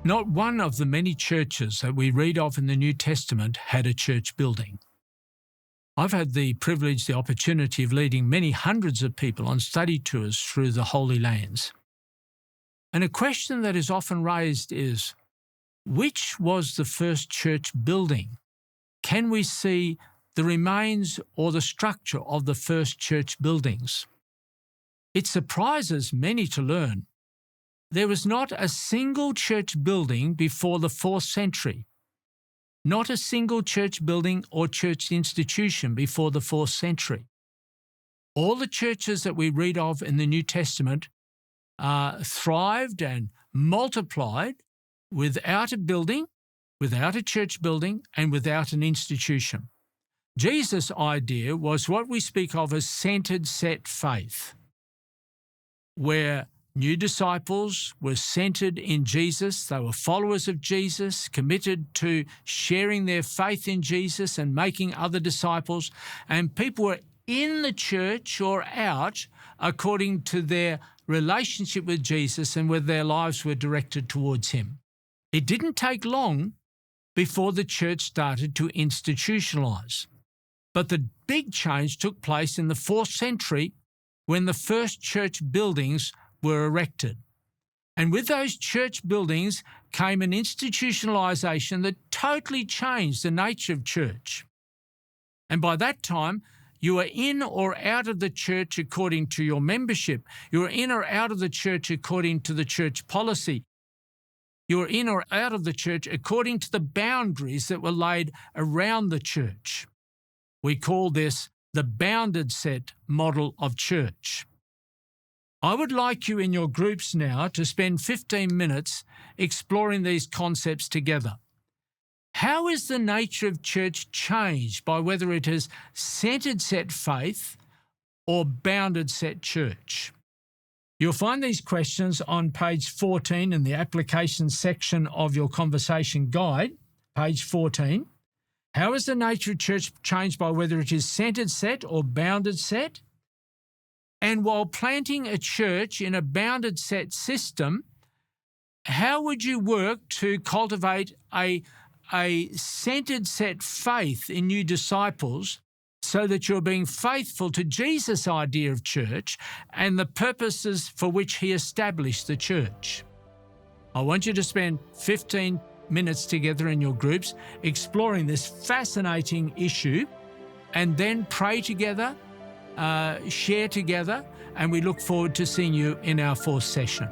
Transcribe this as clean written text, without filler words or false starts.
Not one of the many churches that we read of in the New Testament had a church building. I've had the privilege, the opportunity of leading many hundreds of people on study tours through the Holy Lands. And a question that is often raised is, which was the first church building? Can we see the remains or the structure of the first church buildings? It surprises many to learn there was not a single church building before the 4th century. Not a single church building or church institution before the 4th century. All the churches that we read of in the New Testament thrived and multiplied without a building, without a church building, and without an institution. Jesus' idea was what we speak of as centered set faith, where new disciples were centered in Jesus. They were followers of Jesus, committed to sharing their faith in Jesus and making other disciples. And people were in the church or out according to their relationship with Jesus and where their lives were directed towards him. It didn't take long before the church started to institutionalize. But the big change took place in the 4th century when the first church buildings were erected. And with those church buildings came an institutionalization that totally changed the nature of church. And by that time, you were in or out of the church according to your membership. You were in or out of the church according to the church policy. You were in or out of the church according to the boundaries that were laid around the church. We call this the bounded set model of church. I would like you in your groups now to spend 15 minutes exploring these concepts together. How is the nature of church changed by whether it is centered set faith or bounded set church? You'll find these questions on page 14 in the application section of your conversation guide, page 14. How is the nature of church changed by whether it is centered set or bounded set? And while planting a church in a bounded set system, how would you work to cultivate a centered set faith in new disciples so that you're being faithful to Jesus' idea of church and the purposes for which he established the church? I want you to spend 15 minutes together in your groups exploring this fascinating issue and then pray together, share together, and we look forward to seeing you in our 4th session.